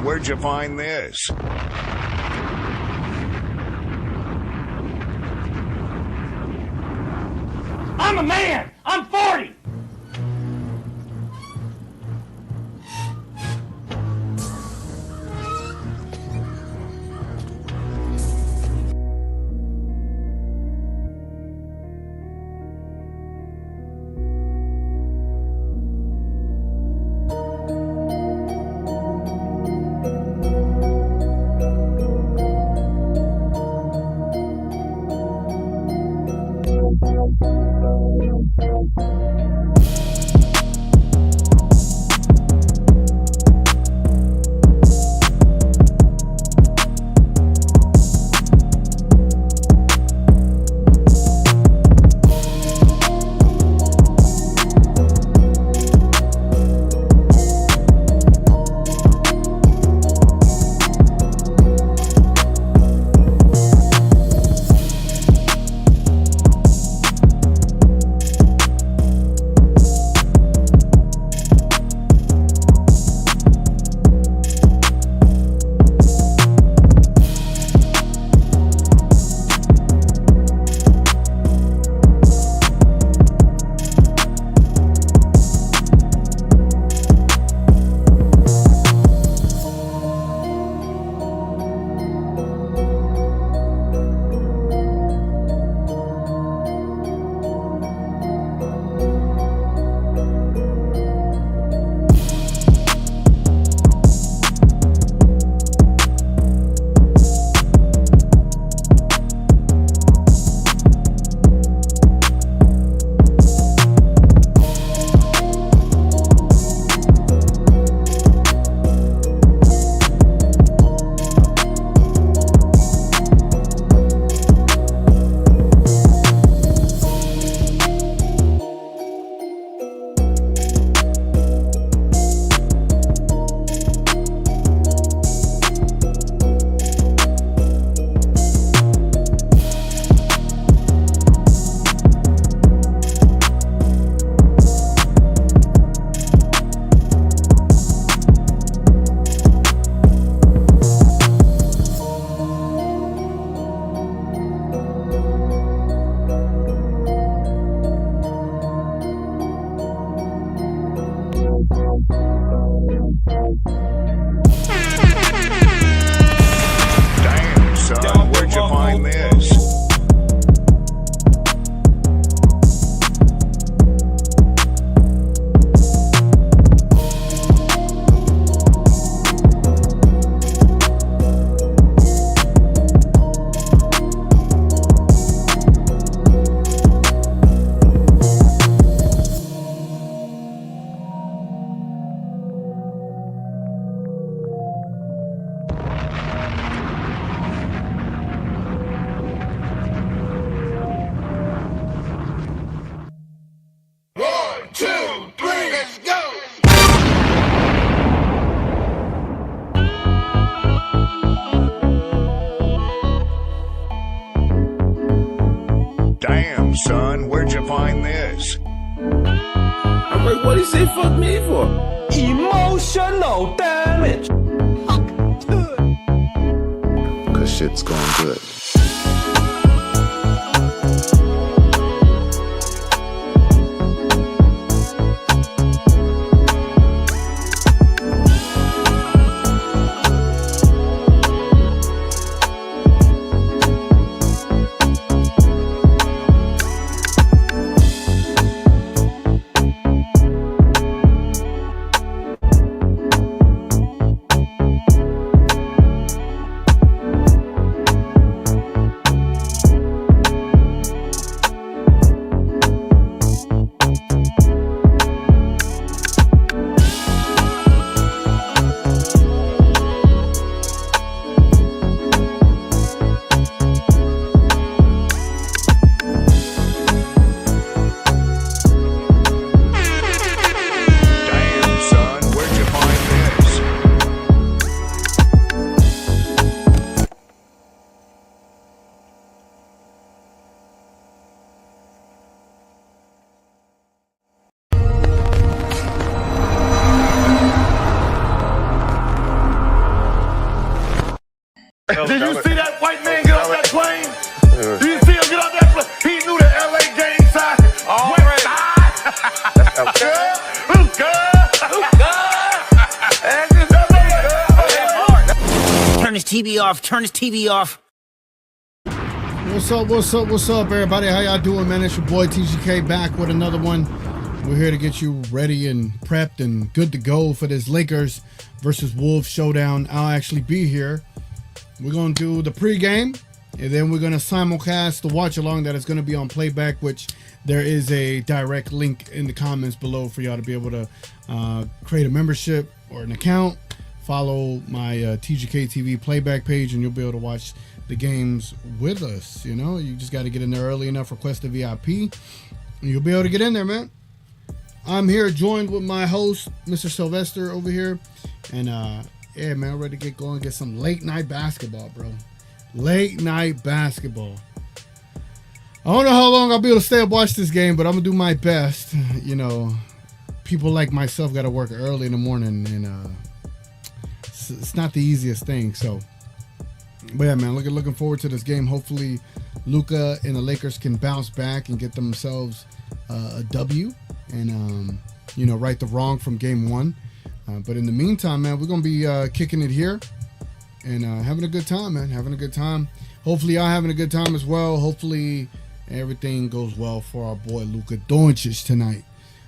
son, where'd you find this? I'm a man! I'm 40! Damn, son, where'd you find this? Damn, son, where'd you find this? I'm like, what'd he say fuck me for? Emotional damage! Cause shit's going good. TV off. Turn his TV off. What's up, everybody? How y'all doing, man? It's your boy TGK back with another one. We're here to get you ready and prepped and good to go for this Lakers versus Wolves showdown. I'll actually be here. We're going to do the pregame, and then we're going to simulcast the watch along that is going to be on playback, which there is a direct link in the comments below for y'all to be able to create a membership or an account. Follow my TGK TV playback page, and you'll be able to watch the games with us. You know, you just got to get in there early enough, request a VIP, and you'll be able to get in there, man. I'm here joined with my host, Mr. Sylvester over here, and yeah, man, ready to get going, get some late night basketball, bro. Late night basketball. I don't know how long I'll be able to stay up watch this game, but I'm gonna do my best. You know, people like myself got to work early in the morning, and it's not the easiest thing. So, but yeah, man, looking forward to this game. Hopefully, LUKA and the Lakers can bounce back and get themselves a W, and you know, right the wrong from game one. But in the meantime, man, we're going to be kicking it here and having a good time, man. Having a good time. Hopefully, y'all having a good time as well. Hopefully, everything goes well for our boy Luka Doncic tonight.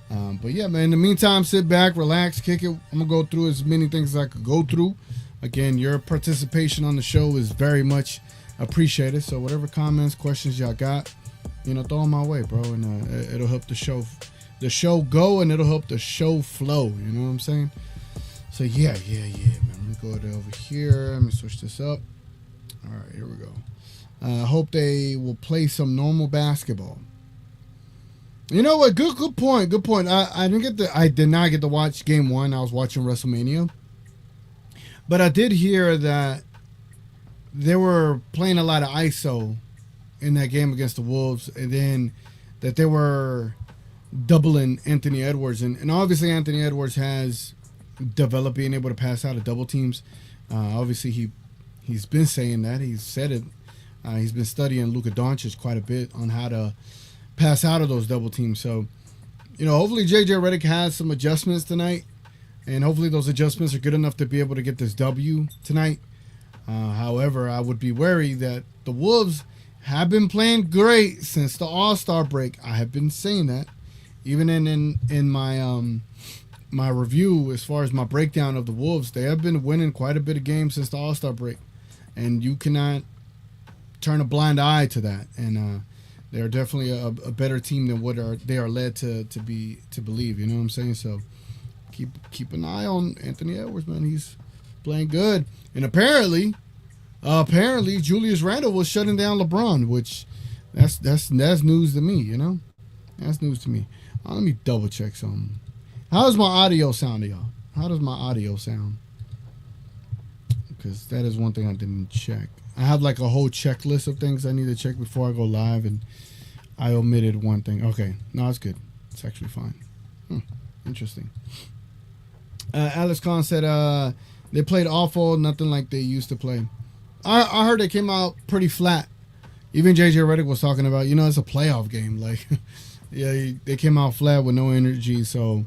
But yeah, man, in the meantime, sit back, relax, kick it. I'm going to go through as many things as I could go through. Again, your participation on the show is very much appreciated. So whatever comments, questions y'all got, you know, throw them my way, bro. And it'll help the show go, and it'll help the show flow. You know what I'm saying? So yeah, man. Let me go over here. Let me switch this up. All right, here we go. I hope they will play some normal basketball. You know what? Good point. I did not get to watch game one. I was watching WrestleMania, but I did hear that they were playing a lot of ISO in that game against the Wolves, and then that they were doubling Anthony Edwards, and obviously Anthony Edwards has developed being able to pass out of double teams. Obviously he's been saying that. He's said it. He's been studying Luka Doncic quite a bit on how to pass out of those double teams. So, you know, hopefully JJ Redick has some adjustments tonight, and hopefully those adjustments are good enough to be able to get this W tonight. However, I would be wary that the Wolves have been playing great since the All-Star break. I have been saying that. Even in my my review, as far as my breakdown of the Wolves, they have been winning quite a bit of games since the All-Star break, and you cannot turn a blind eye to that. And they are definitely a better team than what they are led to believe. You know what I'm saying? So keep an eye on Anthony Edwards, man. He's playing good, and apparently Julius Randle was shutting down LeBron, which that's news to me. You know, that's news to me. Let me double check something. How does my audio sound to y'all? How does my audio sound? Because that is one thing I didn't check. I have like a whole checklist of things I need to check before I go live, and I omitted one thing. Okay, no, it's good. It's actually fine. Interesting. Alex Khan said they played awful, nothing like they used to play. I heard they came out pretty flat. Even JJ Redick was talking about, you know, it's a playoff game. Like, yeah, they came out flat with no energy, so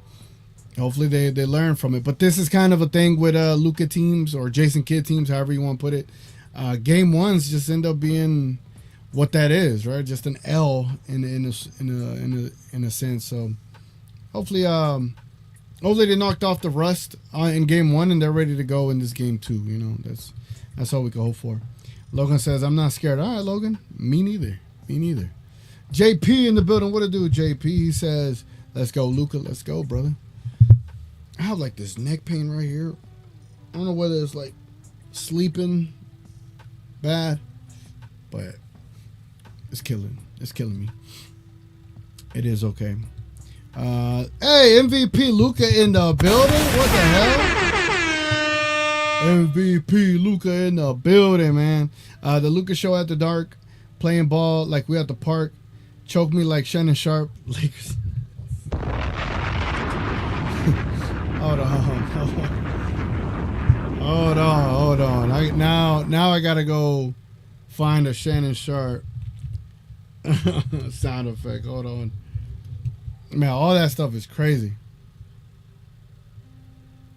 hopefully they learn from it. But this is kind of a thing with LUKA teams or Jason Kidd teams, however you want to put it. Game ones just end up being what that is, right? Just an L in a sense. So hopefully they knocked off the rust in game one, and they're ready to go in this game two. You know, that's all we can hope for. Logan says, I'm not scared. All right, Logan. Me neither. JP in the building. What to do, JP? He says, let's go, Luka. Let's go, brother. I have like this neck pain right here. I don't know whether it's like sleeping bad, but it's killing me. It is okay. Hey, MVP Luka in the building. What the hell? MVP Luka in the building, man. The Luka show after dark, playing ball like we at the park. Choke me like Shannon Sharp. Lakers. Hold on. Now I gotta go find a Shannon Sharp sound effect. Hold on. Man, all that stuff is crazy.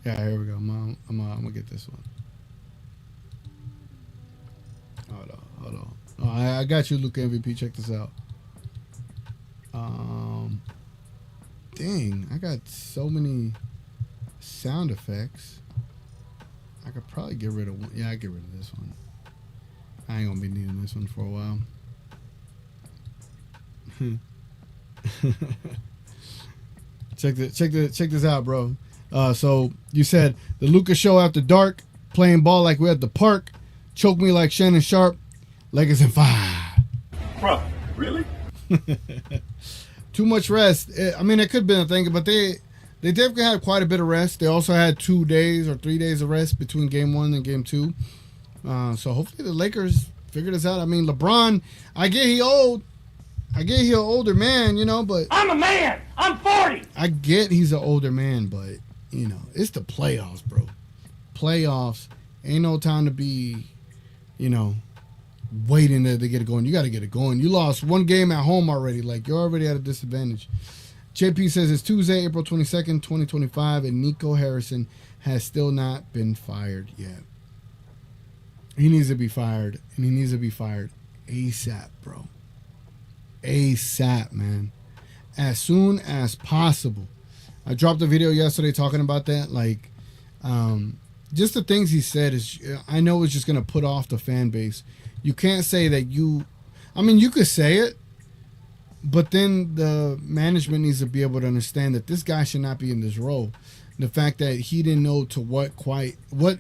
Yeah, here we go. I'm gonna get this one. Hold on. Oh, I got you, Luka MVP. Check this out. Dang, I got so many sound effects. I could probably get rid of one. Yeah, I get rid of this one. I ain't gonna be needing this one for a while. Check this out, bro. So you said the Luka show after dark, playing ball like we're at the park, choke me like Shannon Sharp, Lakers in 5. Bro, really? Too much rest. I mean, it could have been a thing, but they definitely had quite a bit of rest. They also had 2 days or 3 days of rest between game 1 and game 2. So hopefully the Lakers figure this out. I mean, LeBron, I get he old. I get he an older man, you know, but I'm a man. I'm 40. I get he's an older man, but, you know, it's the playoffs, bro. Playoffs. Ain't no time to be, you know, waiting to get it going. You got to get it going. You lost 1 game at home already. Like, you're already at a disadvantage. JP says it's Tuesday, April 22nd, 2025, and Nico Harrison has still not been fired yet. He needs to be fired, and he needs to be fired ASAP, bro. ASAP, man. As soon as possible. I dropped a video yesterday talking about that. Like, just the things he said is, I know it's just going to put off the fan base. You can't say that you could say it, but then the management needs to be able to understand that this guy should not be in this role. The fact that he didn't know to what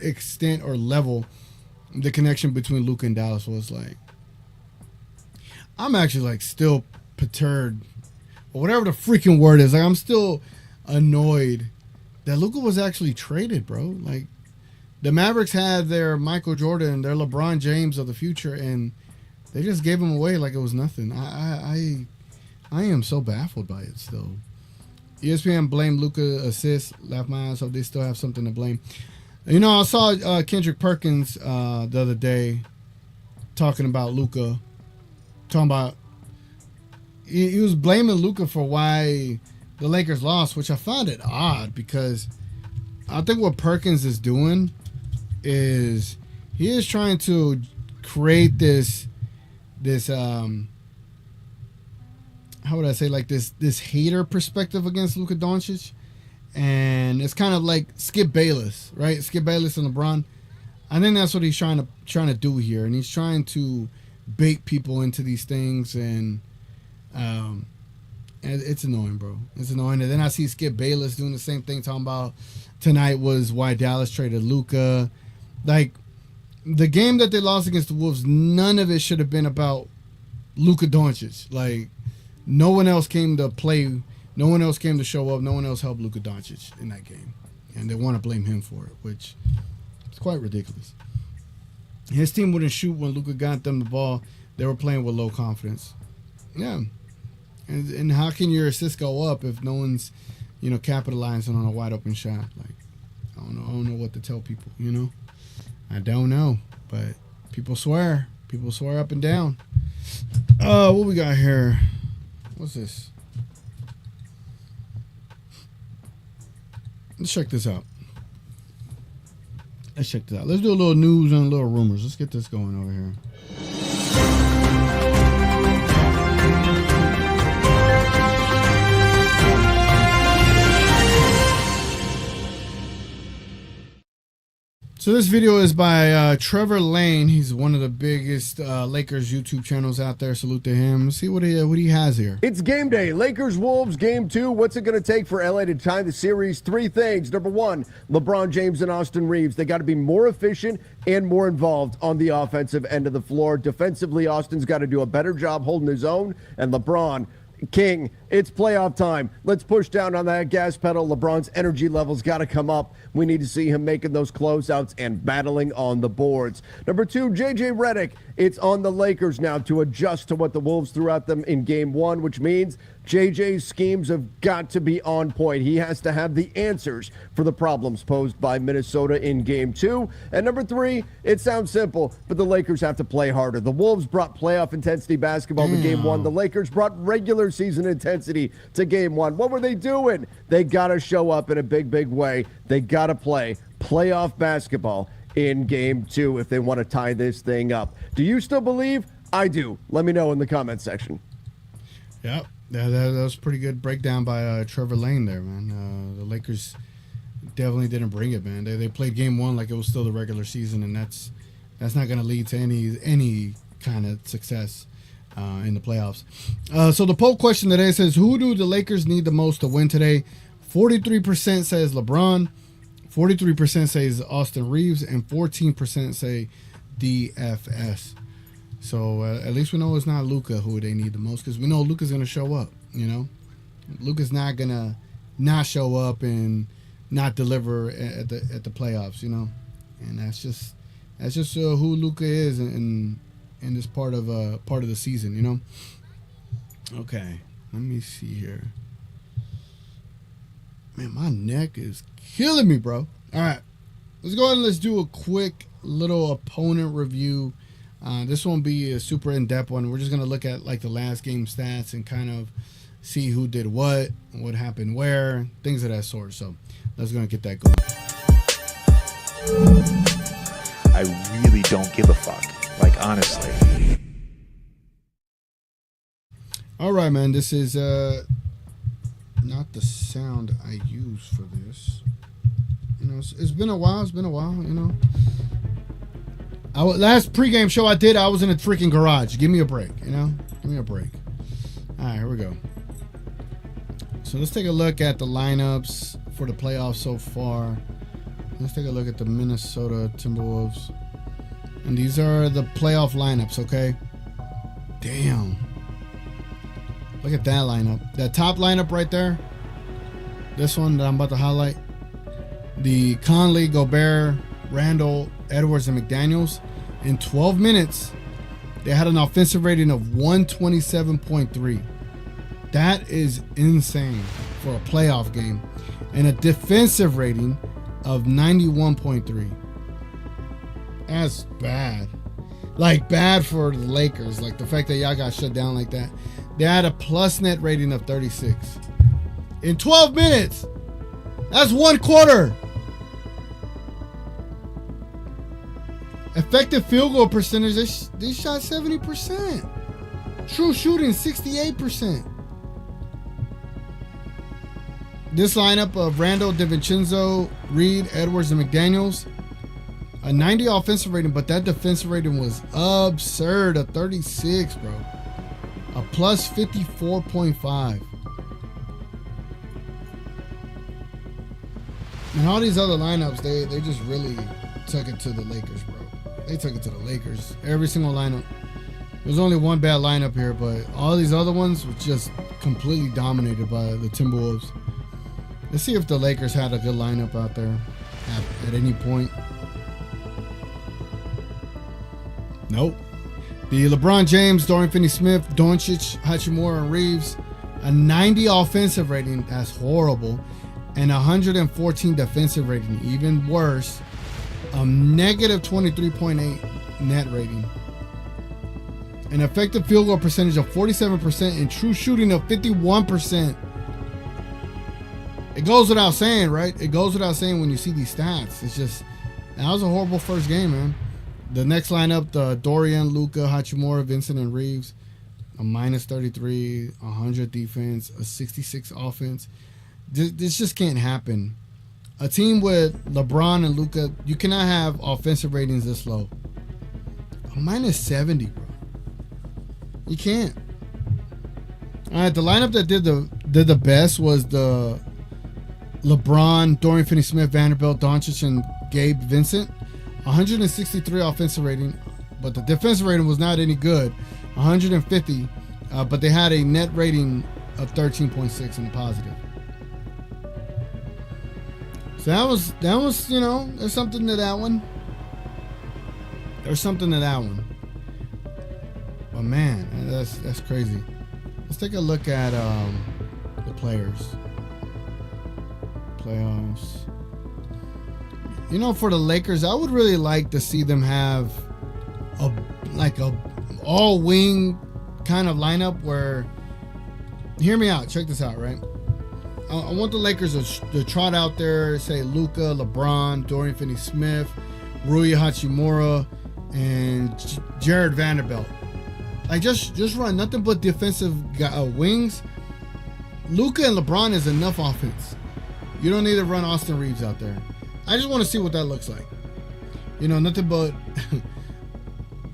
extent or level the connection between Luka and Dallas was like. I'm actually like still perturbed, or whatever the freaking word is. Like, I'm still annoyed that Luka was actually traded, bro. Like, the Mavericks had their Michael Jordan, their LeBron James of the future, and they just gave him away like it was nothing. I am so baffled by it still. ESPN blamed Luka assists, laughed my ass off. They still have something to blame. You know, I saw Kendrick Perkins the other day talking about Luka. Talking about he was blaming Luka for why the Lakers lost, which I found it odd because I think what Perkins is doing is he is trying to create this how would I say, like this hater perspective against Luka Doncic, and it's kind of like Skip Bayless, right? Skip Bayless and LeBron. I think that's what he's trying to do here, and he's trying to bait people into these things, and it's annoying, bro. It's annoying. And then I see Skip Bayless doing the same thing, talking about tonight was why Dallas traded Luka. Like, the game that they lost against the Wolves, none of it should have been about Luka Doncic. Like, no one else came to play. No one else came to show up. No one else helped Luka Doncic in that game. And they want to blame him for it, which is quite ridiculous. His team wouldn't shoot when Luka got them the ball. They were playing with low confidence. Yeah. And how can your assist go up if no one's, you know, capitalizing on a wide open shot? Like, I don't know what to tell people, you know? I don't know. But people swear. People swear up and down. What we got here? What's this? Let's check this out. Let's do a little news and a little rumors. Let's get this going over here. So this video is by Trevor Lane. He's one of the biggest Lakers YouTube channels out there. Salute to him. Let's see what he has here. It's game day. Lakers-Wolves, game 2. What's it going to take for LA to tie the series? 3 things. Number 1, LeBron James and Austin Reeves. They got to be more efficient and more involved on the offensive end of the floor. Defensively, Austin's got to do a better job holding his own. And LeBron, King, it's playoff time. Let's push down on that gas pedal. LeBron's energy levels got to come up. We need to see him making those closeouts and battling on the boards. Number 2, JJ Redick. It's on the Lakers now to adjust to what the Wolves threw at them in game 1, which means JJ's schemes have got to be on point. He has to have the answers for the problems posed by Minnesota in game 2. And number 3, it sounds simple, but the Lakers have to play harder. The Wolves brought playoff intensity basketball to game 1. The Lakers brought regular season intensity to game 1. What were they doing? They got to show up in a big way. They got to play playoff basketball in game 2 if they want to tie this thing up. Do you still believe? I do. Let me know in the comment section. Yep. That was a pretty good breakdown by Trevor Lane there, man. The Lakers definitely didn't bring it, man. They played game 1 like it was still the regular season, and that's not going to lead to any kind of success in the playoffs. So the poll question today says, who do the Lakers need the most to win today? 43% says LeBron, 43% says Austin Reeves, and 14% say DFS. So at least we know it's not LUKA who they need the most, because we know LUKA's going to show up, you know. LUKA's not going to not show up and not deliver at the playoffs, you know. And that's just who LUKA is in this part of the season, you know. Okay, let me see here. Man, my neck is killing me, bro. All right, let's go ahead and let's do a quick little opponent review. This won't be a super in-depth one. We're just gonna look at like the last game stats and kind of see who did what happened where, things of that sort. So let's go and get that going. I really don't give a fuck. Like, honestly. All right, man. This is not the sound I use for this. You know, it's been a while. It's been a while. You know. Last pregame show I did, I was in a freaking garage. Give me a break, you know? Give me a break. All right, here we go. So let's take a look at the lineups for the playoffs so far. Let's take a look at the Minnesota Timberwolves. And these are the playoff lineups, okay? Damn. Look at that lineup. That top lineup right there. This one that I'm about to highlight. The Conley, Gobert, Randall, Edwards, and McDaniels. In 12 minutes, they had an offensive rating of 127.3. That is insane for a playoff game. And a defensive rating of 91.3. That's bad. Like, bad for the Lakers. Like, the fact that y'all got shut down like that. They had a plus net rating of 36. In 12 minutes. That's one quarter. Effective field goal percentage, they shot 70%. True shooting, 68%. This lineup of Randall, DiVincenzo, Reed, Edwards, and McDaniels, a 90 offensive rating, but that defensive rating was absurd, a 36, bro. A plus 54.5. And all these other lineups, they just really took it to the Lakers, bro. They took it to the Lakers. Every single lineup. There's only one bad lineup here, but all these other ones were just completely dominated by the Timberwolves. Let's see if the Lakers had a good lineup out there at any point. Nope. The LeBron James, Dorian Finney-Smith, Doncic, Hachimura, and Reeves, a 90 offensive rating. That's horrible. And 114 defensive rating. Even worse. A negative 23.8 net rating. An effective field goal percentage of 47% and true shooting of 51%. It goes without saying, right? It goes without saying when you see these stats. It's just, that was a horrible first game, man. The next lineup, the Dorian, LUKA, Hachimura, Vincent, and Reeves, a minus 33, 100 defense, a 66 offense. This just can't happen. A team with LeBron and LUKA, you cannot have offensive ratings this low. A minus 70, bro. You can't. All right, the lineup that did the best was the LeBron, Dorian Finney-Smith, Vanderbilt, Doncic, and Gabe Vincent. 163 offensive rating, but the defensive rating was not any good. 150, but they had a net rating of 13.6 in the positive. So that was, you know, there's something to that one. There's something to that one. But man, that's crazy. Let's take a look at the players. Playoffs. You know, for the Lakers, I would really like to see them have a all wing kind of lineup where, hear me out, check this out, right? I want the Lakers to trot out there, say LUKA, LeBron, Dorian Finney-Smith, Rui Hachimura, and Jared Vanderbilt. Like just run nothing but defensive wings. Luka and LeBron is enough offense. You don't need to run Austin Reeves out there. I just want to see what that looks like. Nothing but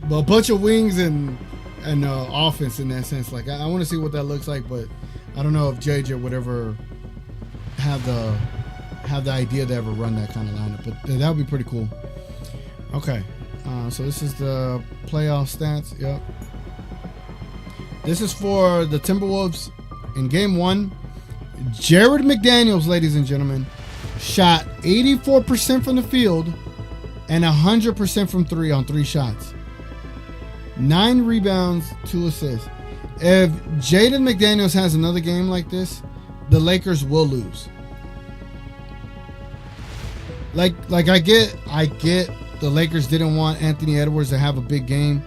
a bunch of wings and offense in that sense. Like I want to see what that looks like, but I don't know if JJ would ever have the idea to ever run that kind of lineup. But that would be pretty cool. Okay, so this is the playoff stats. Yep. This is for the Timberwolves in Game 1. Jared McDaniels, ladies and gentlemen, shot 84% from the field and 100% from 3 on 3 shots. 9 rebounds, 2 assists. If Jaden McDaniels has another game like this, the Lakers will lose. Like I get the Lakers didn't want Anthony Edwards to have a big game.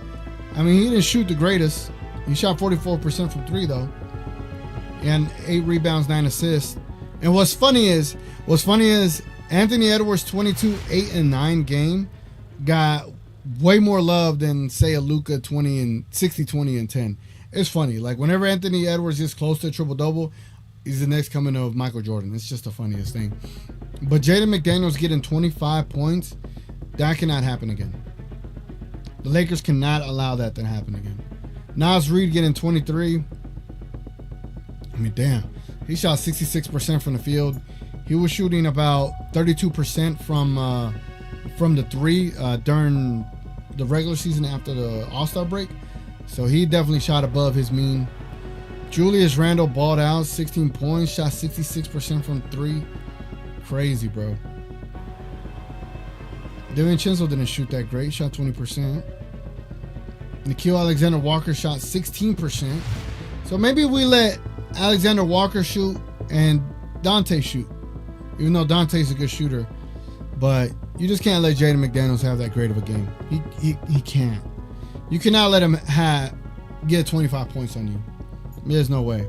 I mean, he didn't shoot the greatest. He shot 44% from 3 though, and 8 rebounds, 9 assists. And what's funny is Anthony Edwards' 22, 8, and 9 game got way more love than say a LUKA 60, 20, and 10. It's funny. Like whenever Anthony Edwards gets close to a triple double, he's the next coming of Michael Jordan. It's just the funniest thing. But Jaden McDaniels getting 25 points, that cannot happen again. The Lakers cannot allow that to happen again. Naz Reid getting 23. I mean, damn. He shot 66% from the field. He was shooting about 32% from the 3 during the regular season after the All-Star break. So he definitely shot above his mean. Julius Randle balled out, 16 points, shot 66% from 3. Crazy, bro. DiVincenzo didn't shoot that great, shot 20%. Nickeil Alexander-Walker shot 16%. So maybe we let Alexander Walker shoot and Dante shoot. Even though Dante's a good shooter. But you just can't let Jaden McDaniels have that great of a game. He can't. You cannot let him get 25 points on you. There's no way.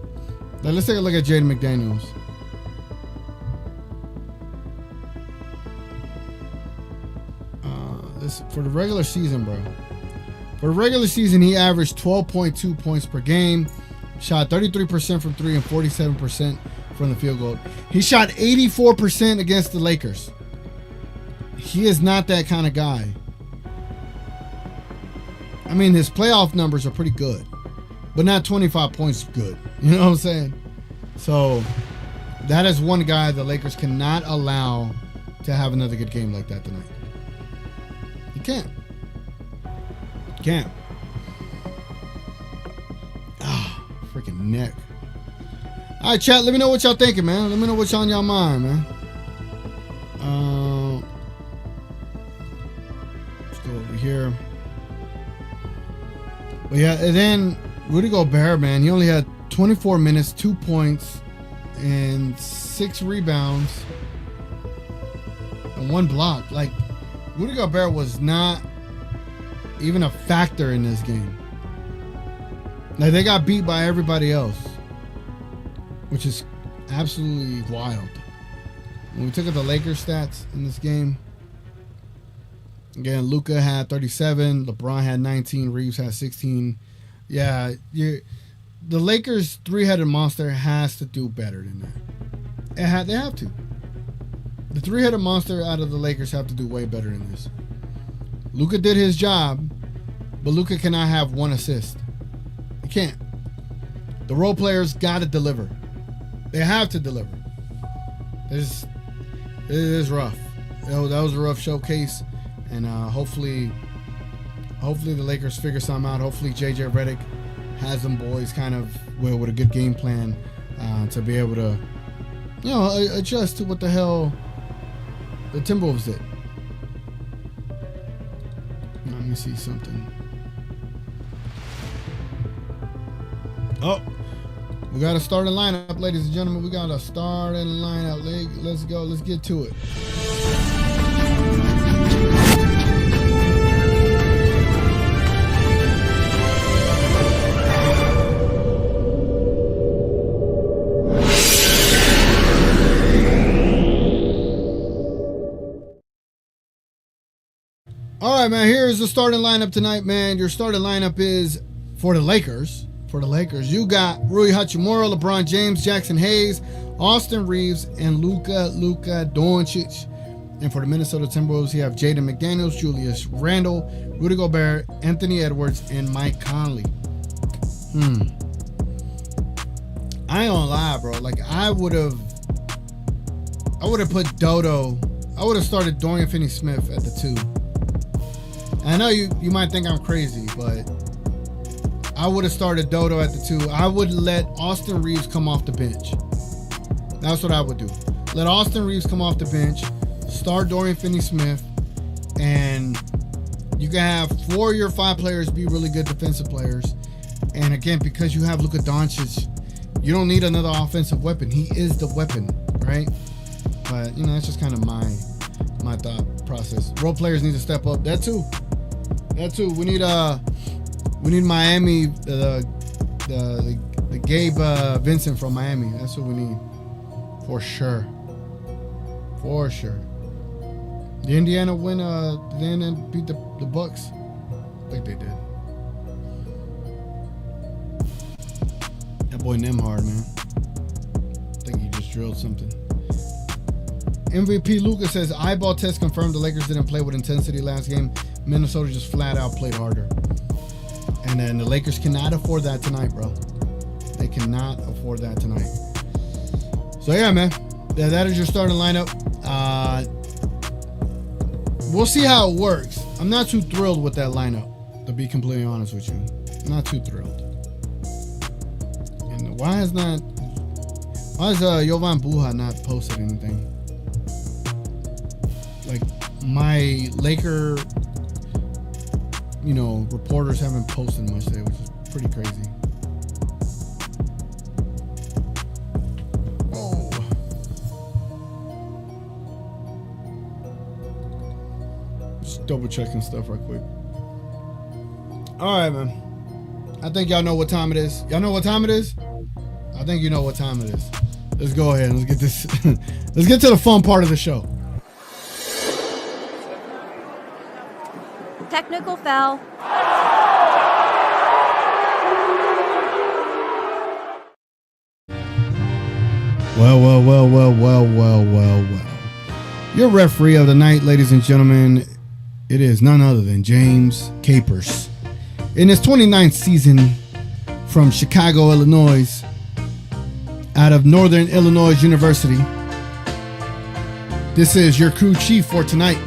Now let's take a look at Jaden McDaniels. This for the regular season, bro. For the regular season, he averaged 12.2 points per game, shot 33% from 3 and 47% from the field goal. He shot 84% against the Lakers. He is not that kind of guy. I mean, his playoff numbers are pretty good, but not 25 points good. You know what I'm saying? So that is one guy the Lakers cannot allow to have another good game like that tonight. You can't. Can't. Ah, freaking neck. All right, chat. Let me know what y'all thinking, man. Let me know what's on y'all mind, man. Let's go over here. But yeah, and then Rudy Gobert, man, he only had 24 minutes, 2 points, and 6 rebounds, and 1 block. Like, Rudy Gobert was not even a factor in this game. Like, they got beat by everybody else, which is absolutely wild. When we took at the Lakers stats in this game, again, Luka had 37, LeBron had 19, Reeves had 16. Yeah, the Lakers' three-headed monster has to do better than that. They have to. The three-headed monster out of the Lakers have to do way better than this. Luka did his job, but Luka cannot have 1 assist. He can't. The role players got to deliver. They have to deliver. It is rough. That was a rough showcase, and hopefully the Lakers figure something out. Hopefully JJ Redick has them boys kind of with a good game plan to be able to, adjust to what the hell the Timberwolves did. Let me see something. Oh, we got a starting lineup, ladies and gentlemen. We got a starting lineup. Let's go. Let's get to it. All right, man. Here's the starting lineup tonight, man. Your starting lineup is for the Lakers. For the Lakers, you got Rui Hachimura, LeBron James, Jackson Hayes, Austin Reeves, and Luka Doncic. And for the Minnesota Timberwolves, you have Jaden McDaniels, Julius Randle, Rudy Gobert, Anthony Edwards, and Mike Conley. I ain't gonna lie, bro. Like I would have put Dodo. I would have started Dorian Finney-Smith at the 2. I know you might think I'm crazy, but I would have started Dodo at the 2. I would let Austin Reeves come off the bench. That's what I would do. Let Austin Reeves come off the bench, start Dorian Finney-Smith, and you can have 4 of your 5 players be really good defensive players. And again, because you have Luka Doncic, you don't need another offensive weapon. He is the weapon, right? But, you know, that's just kind of my thought process. Role players need to step up. That too. We need Miami, the Gabe Vincent from Miami. That's what we need. For sure. Did Indiana win? Did Indiana beat the Bucks? I think they did. That boy Nemhard, man. I think he just drilled something. MVP Luka says eyeball test confirmed the Lakers didn't play with intensity last game. Minnesota just flat out played harder. And then the Lakers cannot afford that tonight, bro. They cannot afford that tonight. So yeah, man. That is your starting lineup. We'll see how it works. I'm not too thrilled with that lineup, to be completely honest with you. I'm not too thrilled. And why is Jovan Buha not posted anything? Like my Laker, reporters haven't posted much today, which is pretty crazy. Oh. Just double checking stuff right quick. All right, man. I think y'all know what time it is. Y'all know what time it is? I think you know what time it is. Let's go ahead and let's get this. Let's get to the fun part of the show. Technical foul. Well. Your referee of the night, ladies and gentlemen, it is none other than James Capers. In his 29th season from Chicago, Illinois, out of Northern Illinois University, this is your crew chief for tonight.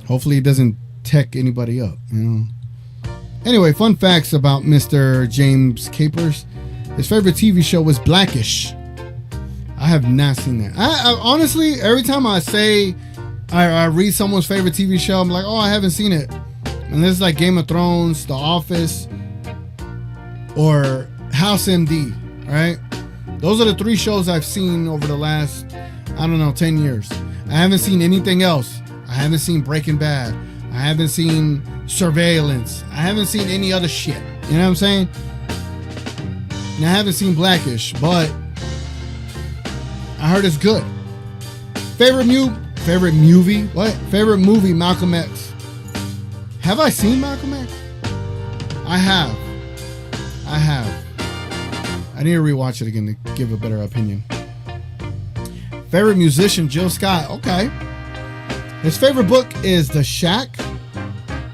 Hopefully he doesn't tech anybody up, Anyway, fun facts about Mr. James Capers. His favorite TV show was Blackish. I have not seen that. I honestly, every time I read someone's favorite TV show, I'm like, oh, I haven't seen it. And this is like Game of Thrones, The Office, or House MD, right? Those are the 3 shows I've seen over the last, 10 years. I haven't seen anything else. I haven't seen Breaking Bad. I haven't seen Surveillance. I haven't seen any other shit. You know what I'm saying? And I haven't seen Blackish, but I heard it's good. Favorite movie? What? Favorite movie, Malcolm X. Have I seen Malcolm X? I have. I need to rewatch it again to give a better opinion. Favorite musician, Jill Scott. Okay. His favorite book is The Shack.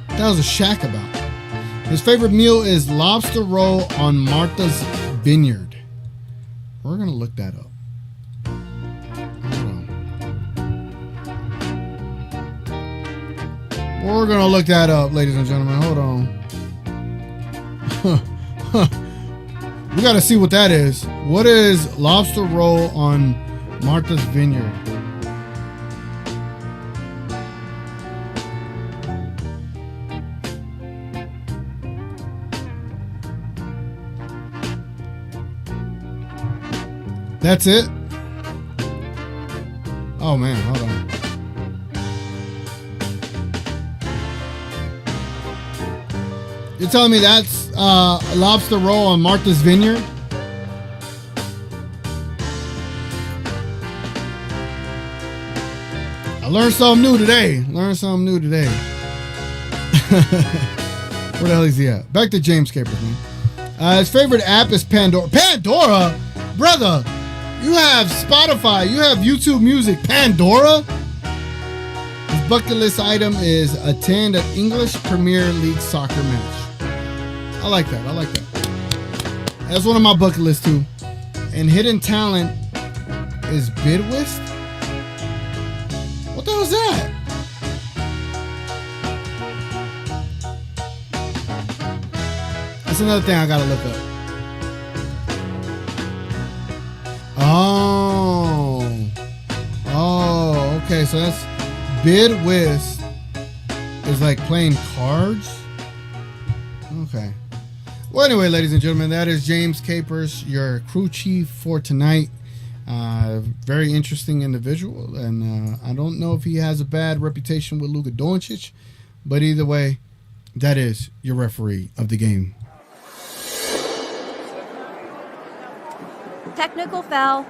That was a shack about. His favorite meal is lobster roll on Martha's Vineyard. We're going to look that up. Hold on. We're going to look that up, ladies and gentlemen. Hold on. We got to see what that is. What is lobster roll on Martha's Vineyard? That's it? Oh man, hold on. You're telling me that's a lobster roll on Martha's Vineyard? I learned something new today. Where the hell is he at? Back to James Capers, man. His favorite app is Pandora. Pandora? Brother, you have Spotify. You have YouTube Music. Pandora? His bucket list item is attend an English Premier League soccer match. I like that. I like that. That's one of my bucket lists, too. And hidden talent is Bidwist? What the hell is that? That's another thing I gotta look up. Oh, okay. So that's Bidwist is like playing cards. Okay. Well, anyway, ladies and gentlemen, that is James Capers, your crew chief for tonight. Very interesting individual, and I don't know if he has a bad reputation with Luka Doncic, but either way, that is your referee of the game. Technical foul.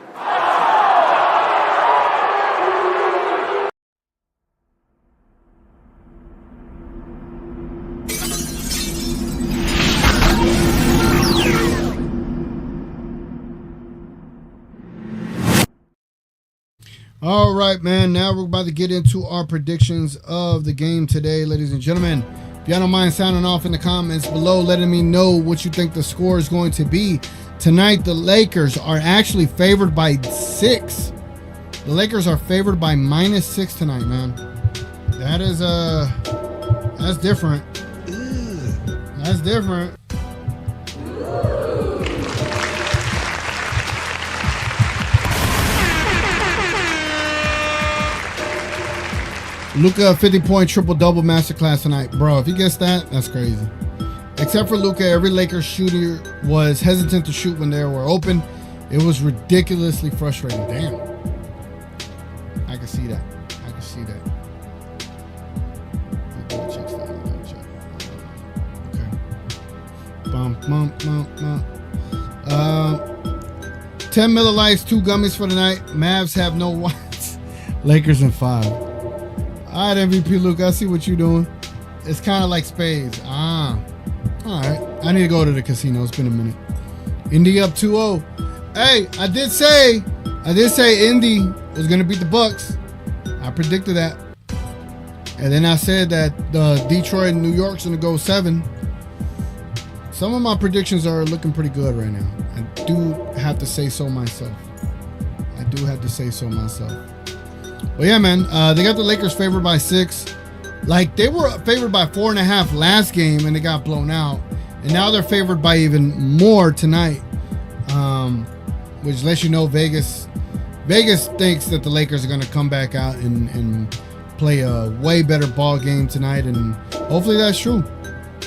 All right, man. Now we're about to get into our predictions of the game today, ladies and gentlemen. If y'all don't mind sounding off in the comments below, letting me know what you think the score is going to be. Tonight, the Lakers are actually favored by 6. The Lakers are favored by -6 tonight, man. That is, that's different. That's different. LUKA 50-point triple-double masterclass tonight. Bro, if he gets that, that's crazy. Except for LUKA, every Lakers shooter was hesitant to shoot when they were open. It was ridiculously frustrating. Damn. I can see that. I can see that. Okay. Bump. 10 Miller Lights, 2 gummies for the night. Mavs have no whites. Lakers in 5. All right, MVP LUKA, I see what you're doing. It's kind of like spades. All right. I need to go to the casino. It's been a minute. Indy up 2-0. Hey, I did say Indy was going to beat the Bucks. I predicted that. And then I said that Detroit and New York's going to go 7. Some of my predictions are looking pretty good right now. I do have to say so myself. But yeah, man, they got the Lakers favored by 6. Like, they were favored by 4.5 last game, and they got blown out. And now they're favored by even more tonight, which lets you know Vegas thinks that the Lakers are going to come back out and play a way better ball game tonight, and hopefully that's true.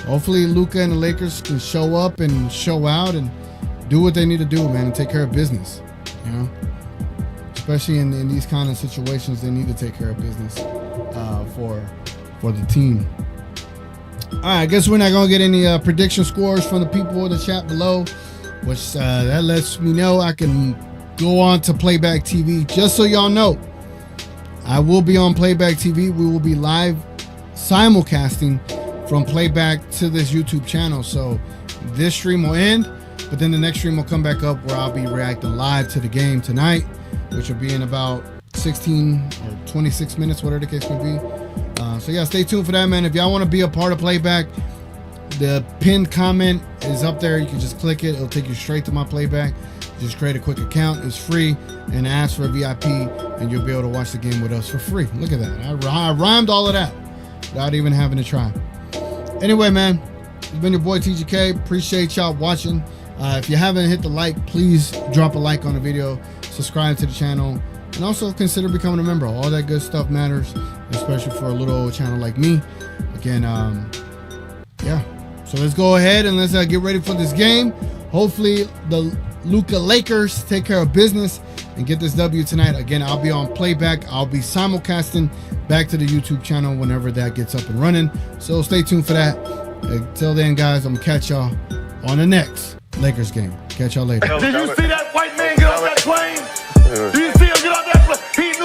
Hopefully LUKA and the Lakers can show up and show out and do what they need to do, man, and take care of business, you know? Especially in these kind of situations, they need to take care of business for the team. All right, I guess we're not going to get any prediction scores from the people in the chat below, which that lets me know I can go on to Playback TV. Just so y'all know, I will be on Playback TV. We will be live simulcasting from Playback to this YouTube channel. So this stream will end, but then the next stream will come back up where I'll be reacting live to the game tonight, which will be in about 16 or 26 minutes, whatever the case may be. So yeah, stay tuned for that, man. If y'all want to be a part of Playback, the pinned comment is up there. You can just click it. It'll take you straight to my Playback. Just create a quick account. It's free, and ask for a VIP, and you'll be able to watch the game with us for free. Look at that. I rhymed all of that without even having to try. Anyway, man, it's been your boy TGK. Appreciate y'all watching. If you haven't hit the like, please drop a like on the video. Subscribe to the channel, and also consider becoming a member. All that good stuff matters, especially for a little channel like me. Again, yeah. So let's go ahead and let's get ready for this game. Hopefully the LUKA Lakers take care of business and get this W tonight. Again, I'll be on Playback. I'll be simulcasting back to the YouTube channel whenever that gets up and running. So stay tuned for that. Until then, guys, I'm gonna catch y'all on the next Lakers game. Catch y'all later. Did you see that white man get off that plane? Did you see him get off that plane? He